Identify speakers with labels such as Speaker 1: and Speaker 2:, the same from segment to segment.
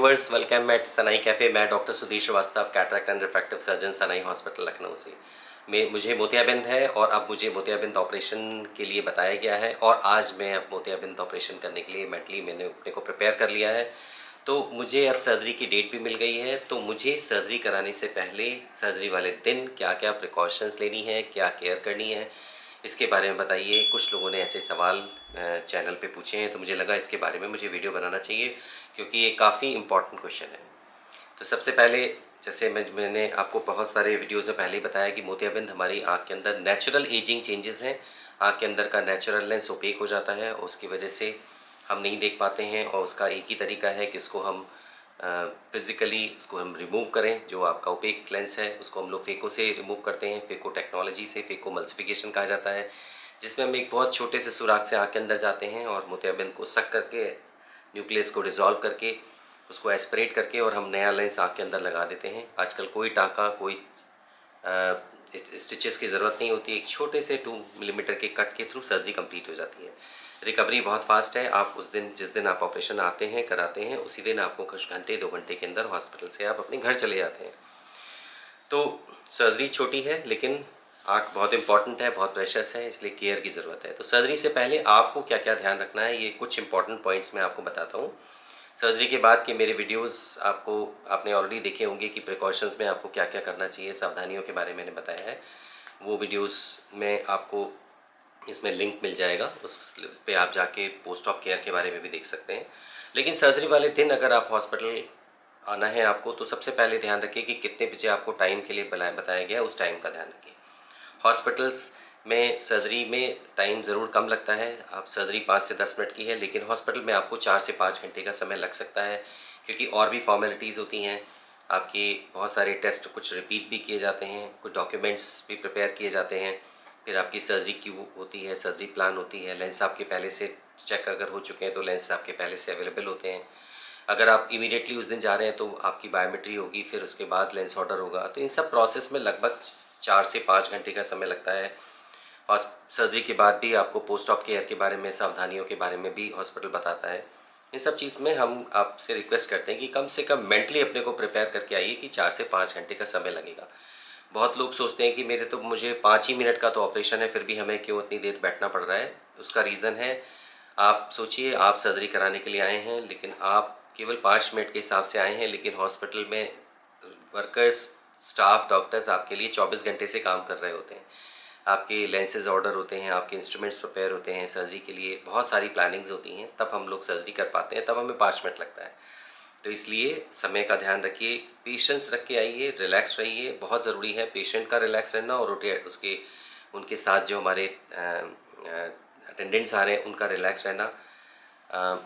Speaker 1: Viewers, welcome at Sanai cafe. मैं doctor Sudhir Srivastava, cataract and refractive surgeon, Sanai hospital Lucknow से। मुझे मोतियाबिंद है और अब मुझे मोतियाबिंद ऑपरेशन के लिए बताया गया है और आज मैं अब मोतियाबिंद ऑपरेशन करने के लिए मेंटली मैंने अपने को प्रिपेयर कर लिया है। तो मुझे अब सर्जरी की डेट भी मिल गई है। तो मुझे सर्जरी कराने से पहले सर्जरी वाले दिन क्या क्या प्रिकॉशंस लेनी है, क्या केयर करनी है, इसके बारे में बताइए। कुछ लोगों ने ऐसे सवाल चैनल पे पूछे हैं, तो मुझे लगा इसके बारे में मुझे वीडियो बनाना चाहिए क्योंकि ये काफ़ी इम्पॉर्टेंट क्वेश्चन है। तो सबसे पहले, जैसे मैंने आपको बहुत सारे वीडियोज़ में पहले ही बताया कि मोतियाबिंद हमारी आँख के अंदर नेचुरल एजिंग चेंजेस हैं। आँख के अंदर का नेचुरल लेंस ओपेक हो जाता है और उसकी वजह से हम नहीं देख पाते हैं, और उसका एक ही तरीका है कि उसको हम फिज़िकली उसको हम रिमूव करें। जो आपका ओपेक लेंस है उसको हम लोग फेको से रिमूव करते हैं, फेको टेक्नोलॉजी से। फेको मल्सिफिकेशन कहा जाता है, जिसमें हम एक बहुत छोटे से सुराख से आँख के अंदर जाते हैं और मोतियाबिंद को सक करके, न्यूक्लियस को डिज़ोल्व करके, उसको एस्पिरेट करके और हम नया लेंस आँख के अंदर लगा देते हैं। आजकल कोई टाँका, कोई स्टिचेस की ज़रूरत नहीं होती। एक छोटे से 2 मिलीमीटर के कट के थ्रू सर्जरी कंप्लीट हो जाती है। रिकवरी बहुत फास्ट है। आप उस दिन, जिस दिन आप ऑपरेशन आते हैं, कराते हैं, उसी दिन आपको कुछ घंटे 2 घंटे के अंदर हॉस्पिटल से आप अपने घर चले जाते हैं। तो सर्जरी छोटी है लेकिन आँख बहुत इंपॉर्टेंट है, बहुत प्रेशस है, इसलिए केयर की ज़रूरत है। तो सर्जरी से पहले आपको क्या क्या ध्यान रखना है, ये कुछ इंपॉर्टेंट पॉइंट्स मैं आपको बताता हूँ। सर्जरी के बाद के मेरे वीडियोस आपने ऑलरेडी देखे होंगे कि प्रिकॉशंस में आपको क्या क्या करना चाहिए, सावधानियों के बारे में मैंने बताया है। वो वीडियोस में आपको इसमें लिंक मिल जाएगा, उस पे आप जाके पोस्ट ऑफ केयर के बारे में भी देख सकते हैं। लेकिन सर्जरी वाले दिन अगर आप हॉस्पिटल आना है आपको, तो सबसे पहले ध्यान रखिए कि कितने बजे आपको टाइम के लिए बताया गया है, उस टाइम का ध्यान रखिए। हॉस्पिटल्स में सर्जरी में टाइम ज़रूर कम लगता है। आप सर्जरी 5 से 10 मिनट की है, लेकिन हॉस्पिटल में आपको 4 से 5 घंटे का समय लग सकता है, क्योंकि और भी फॉर्मेलिटीज़ होती हैं। आपके बहुत सारे टेस्ट कुछ रिपीट भी किए जाते हैं, कुछ डॉक्यूमेंट्स भी प्रिपेयर किए जाते हैं। फिर आपकी सर्जरी क्यों होती है, सर्जरी प्लान होती है, लेंस आपके पहले से चेक अगर हो चुके हैं तो लेंस आपके पहले से अवेलेबल होते हैं। अगर आप इमीडिएटली उस दिन जा रहे हैं तो आपकी बायोमेट्री होगी, फिर उसके बाद लेंस ऑर्डर होगा। तो इन सब प्रोसेस में लगभग 4 से 5 घंटे का समय लगता है। और सर्जरी के बाद भी आपको पोस्ट ऑफ केयर के बारे में, सावधानियों के बारे में भी हॉस्पिटल बताता है। इन सब चीज़ में हम आपसे रिक्वेस्ट करते हैं कि कम से कम मेंटली अपने को प्रिपेयर करके आइए कि 4 से 5 घंटे का समय लगेगा। बहुत लोग सोचते हैं कि मुझे 5 ही मिनट का तो ऑपरेशन है, फिर भी हमें क्यों इतनी देर बैठना पड़ रहा है। उसका रीज़न है, आप सोचिए, आप सर्जरी कराने के लिए आए हैं, लेकिन आप केवल 5 मिनट के हिसाब से आए हैं, लेकिन हॉस्पिटल में वर्कर्स, स्टाफ, डॉक्टर्स आपके लिए 24 घंटे से काम कर रहे होते हैं। आपके लेंसेज ऑर्डर होते हैं, आपके इंस्ट्रूमेंट्स प्रिपेयर होते हैं सर्जरी के लिए, बहुत सारी प्लानिंग्स होती हैं, तब हम लोग सर्जरी कर पाते हैं, तब हमें 5 मिनट लगता है। तो इसलिए समय का ध्यान रखिए, पेशेंस रख के आइए, रिलैक्स रहिए। बहुत ज़रूरी है पेशेंट का रिलैक्स रहना, और उसके उनके साथ जो हमारे अटेंडेंट्स आ रहे हैं उनका रिलैक्स रहना।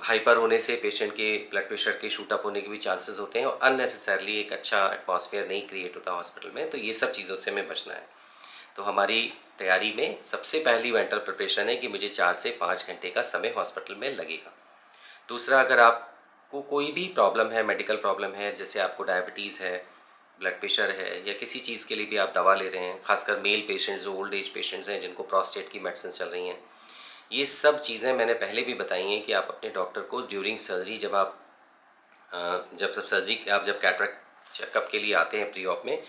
Speaker 1: हाइपर होने से पेशेंट के ब्लड प्रेशर के शूट अप होने के भी चांसेस होते हैं, और अननेसेसरली एक अच्छा एटमॉस्फेयर नहीं क्रिएट होता हॉस्पिटल में। तो ये सब चीज़ों से हमें बचना है। तो हमारी तैयारी में सबसे पहली मेंटल प्रिपरेशन है कि मुझे 4 से 5 घंटे का समय हॉस्पिटल में लगेगा। दूसरा, अगर आपको कोई भी प्रॉब्लम है, मेडिकल प्रॉब्लम है, जैसे आपको डायबिटीज़ है, ब्लड प्रेशर है, या किसी चीज़ के लिए भी आप दवा ले रहे हैं, खासकर मेल पेशेंट्स, जो ओल्ड एज पेशेंट्स हैं, जिनको प्रोस्टेट की मेडिसिन चल रही हैं, ये सब चीज़ें मैंने पहले भी बताई हैं कि आप अपने डॉक्टर को ड्यूरिंग सर्जरी, जब कैटरेक्ट चेकअप के लिए आते हैं प्री ऑप में,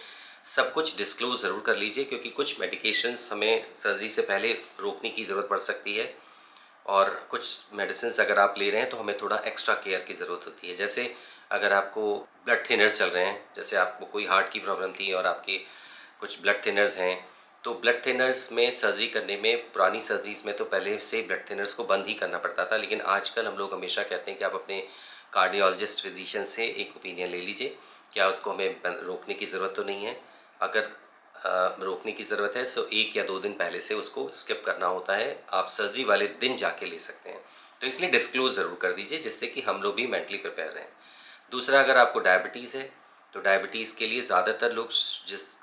Speaker 1: सब कुछ डिस्क्लोज़ ज़रूर कर लीजिए, क्योंकि कुछ मेडिकेशंस हमें सर्जरी से पहले रोकने की ज़रूरत पड़ सकती है, और कुछ मेडिसिन्स अगर आप ले रहे हैं तो हमें थोड़ा एक्स्ट्रा केयर की ज़रूरत होती है। जैसे अगर आपको ब्लड थिनर्स चल रहे हैं, जैसे आपको कोई हार्ट की प्रॉब्लम थी और आपके कुछ ब्लड थिनर्स हैं, तो ब्लड थिनर्स में सर्जरी करने में, पुरानी सर्जरीज़ में तो पहले से ब्लड थिनर्स को बंद ही करना पड़ता था, लेकिन आजकल हम लोग हमेशा कहते हैं कि आप अपने कार्डियोलॉजिस्ट, फिजिशियन से एक ओपिनियन ले लीजिए, क्या उसको हमें रोकने की ज़रूरत तो नहीं है। अगर रोकने की ज़रूरत है तो 1 या 2 दिन पहले से उसको स्किप करना होता है, आप सर्जरी वाले दिन जाके ले सकते हैं। तो इसलिए डिस्क्लोज़ ज़रूर कर दीजिए, जिससे कि हम लोग भी मेंटली प्रिपेयर रहें। दूसरा, अगर आपको डायबिटीज़ है तो डायबिटीज़ के लिए ज़्यादातर लोग,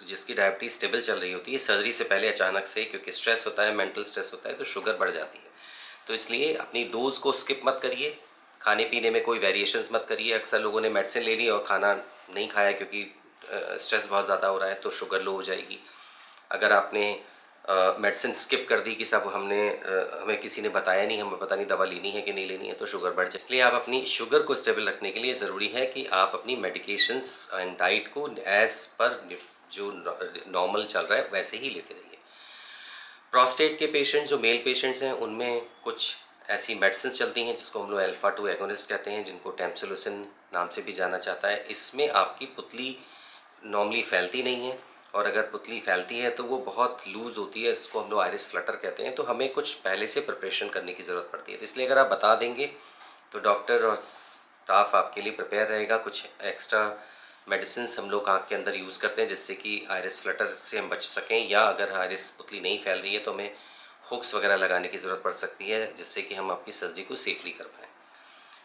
Speaker 1: जिसकी डायबिटीज़ स्टेबल चल रही होती है, सर्जरी से पहले अचानक से, क्योंकि स्ट्रेस होता है, मेंटल स्ट्रेस होता है, तो शुगर बढ़ जाती है। तो इसलिए अपनी डोज़ को स्किप मत करिए, खाने पीने में कोई वेरिएशंस मत करिए। अक्सर लोगों ने मेडिसिन ले ली और खाना नहीं खाया, क्योंकि स्ट्रेस बहुत ज़्यादा हो रहा है, तो शुगर लो हो जाएगी। अगर आपने मेडिसिन स्किप कर दी कि सब हमें किसी ने बताया नहीं, हमें पता नहीं दवा लेनी है कि नहीं लेनी है, तो शुगर बढ़ जाए। इसलिए आप अपनी शुगर को स्टेबल रखने के लिए ज़रूरी है कि आप अपनी मेडिकेशंस एंड डाइट को एज़ पर जो नॉर्मल चल रहा है वैसे ही लेते रहिए। प्रोस्टेट के पेशेंट जो मेल पेशेंट्स हैं उनमें कुछ ऐसी मेडिसिन चलती हैं जिसको हम लोग अल्फा 2 एगोनिस्ट कहते हैं, जिनको टेम्सोलिसिन नाम से भी जाना जाता है। इसमें आपकी पुतली नॉर्मली फैलती नहीं है, और अगर पुतली फैलती है तो वो बहुत लूज़ होती है, इसको हम लोग आयरिस फ्लटर कहते हैं। तो हमें कुछ पहले से प्रिपरेशन करने की ज़रूरत पड़ती है। तो इसलिए अगर आप बता देंगे तो डॉक्टर और स्टाफ आपके लिए प्रिपेयर रहेगा। कुछ एक्स्ट्रा मेडिसिन हम लोग आँख के अंदर यूज़ करते हैं जिससे कि आयरिस फ्लटर से हम बच सकें, या अगर आयरिस पुतली नहीं फैल रही है तो हमें हुक्स वगैरह लगाने की ज़रूरत पड़ सकती है जिससे कि हम आपकी सर्जरी को सेफली कर पाएँ।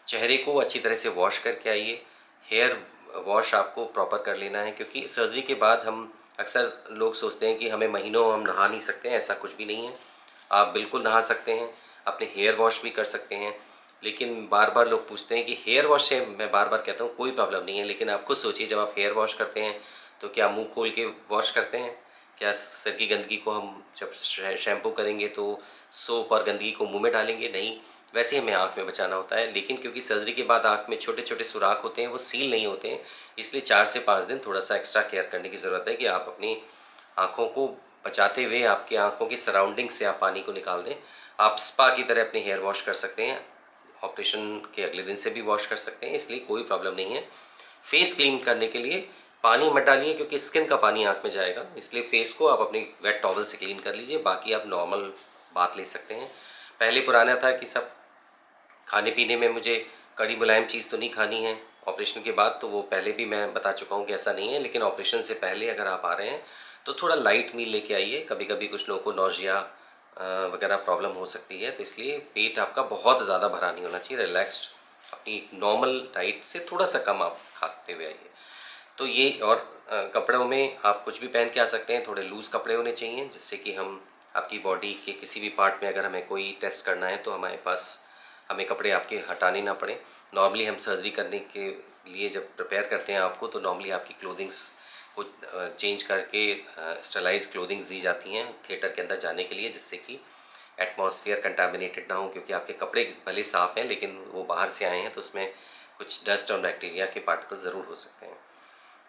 Speaker 1: चेहरे को अच्छी तरह से वॉश करके आइए। हेयर वॉश आपको प्रॉपर कर लेना है, क्योंकि सर्जरी के बाद हम अक्सर लोग सोचते हैं कि हमें महीनों हम नहा नहीं सकते हैं। ऐसा कुछ भी नहीं है, आप बिल्कुल नहा सकते हैं, अपने हेयर वॉश भी कर सकते हैं। लेकिन बार बार लोग पूछते हैं कि हेयर वॉश से, मैं बार बार कहता हूँ कोई प्रॉब्लम नहीं है, लेकिन आप खुद सोचिए जब आप हेयर वॉश करते हैं तो क्या मुंह खोल के वॉश करते हैं? क्या सर की गंदगी को हम जब शैम्पू करेंगे तो सोप और गंदगी को मुंह में डालेंगे? नहीं। वैसे ही हमें आँख में बचाना होता है, लेकिन क्योंकि सर्जरी के बाद आँख में छोटे छोटे सुराख होते हैं, वो सील नहीं होते हैं, इसलिए 4 से 5 दिन थोड़ा सा एक्स्ट्रा केयर करने की ज़रूरत है कि आप अपनी आँखों को बचाते हुए आपकी आँखों की सराउंडिंग से आप पानी को निकाल दें। आप स्पा की तरह अपने हेयर वॉश कर सकते हैं, ऑपरेशन के अगले दिन से भी वॉश कर सकते हैं, इसलिए कोई प्रॉब्लम नहीं है। फेस क्लीन करने के लिए पानी मत डालिए, क्योंकि स्किन का पानी आँख में जाएगा, इसलिए फेस को आप अपनी वेट टॉवल से क्लीन कर लीजिए। बाकी आप नॉर्मल बात ले सकते हैं। पहले पुराना था कि सब खाने पीने में मुझे कड़ी मुलायम चीज़ तो नहीं खानी है ऑपरेशन के बाद, तो वो पहले भी मैं बता चुका हूँ कि ऐसा नहीं है। लेकिन ऑपरेशन से पहले अगर आप आ रहे हैं तो थोड़ा लाइट मील लेके आइए। कभी कभी कुछ लोगों को नौजिया वगैरह प्रॉब्लम हो सकती है, तो इसलिए पेट आपका बहुत ज़्यादा भरा नहीं होना चाहिए। रिलैक्स्ड अपनी नॉर्मल डाइट से थोड़ा सा कम आप खाते हुए आइए। तो ये, और कपड़ों में आप कुछ भी पहन के आ सकते हैं, थोड़े लूज़ कपड़े होने चाहिए जिससे कि हम आपकी बॉडी के किसी भी पार्ट में अगर हमें कोई टेस्ट करना है तो हमारे पास हमें कपड़े आपके हटाने ना पड़े। नॉर्मली हम सर्जरी करने के लिए जब प्रिपेयर करते हैं आपको, तो नॉर्मली आपकी क्लोथिंग्स को चेंज करके स्टरलाइज क्लोथिंग्स दी जाती हैं थिएटर के अंदर जाने के लिए, जिससे कि एटमॉस्फेयर कंटामिनेटेड ना हो। क्योंकि आपके कपड़े भले साफ़ हैं लेकिन वो बाहर से आए हैं, तो उसमें कुछ डस्ट और बैक्टीरिया के पार्टिकल ज़रूर हो सकते हैं।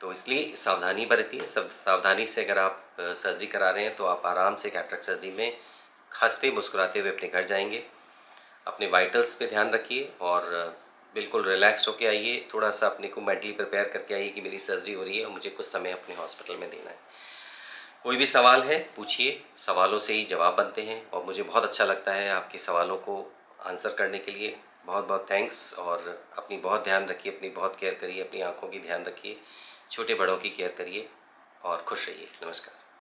Speaker 1: तो इसलिए सावधानी बरतिए। सब सावधानी से अगर आप सर्जरी करा रहे हैं तो आप आराम से कैटरेक्ट सर्जरी में हंसते मुस्कुराते हुए अपने घर जाएंगे। अपने वाइटल्स पे ध्यान रखिए और बिल्कुल रिलैक्स होके आइए। थोड़ा सा अपने को मेंटली प्रिपेयर करके आइए कि मेरी सर्जरी हो रही है और मुझे कुछ समय अपने हॉस्पिटल में देना है। कोई भी सवाल है पूछिए, सवालों से ही जवाब बनते हैं, और मुझे बहुत अच्छा लगता है आपके सवालों को आंसर करने के लिए। बहुत बहुत थैंक्स। और अपनी बहुत ध्यान रखिए, अपनी बहुत केयर करिए, अपनी आँखों की ध्यान रखिए, छोटे बड़ों की केयर करिए और खुश रहिए। नमस्कार।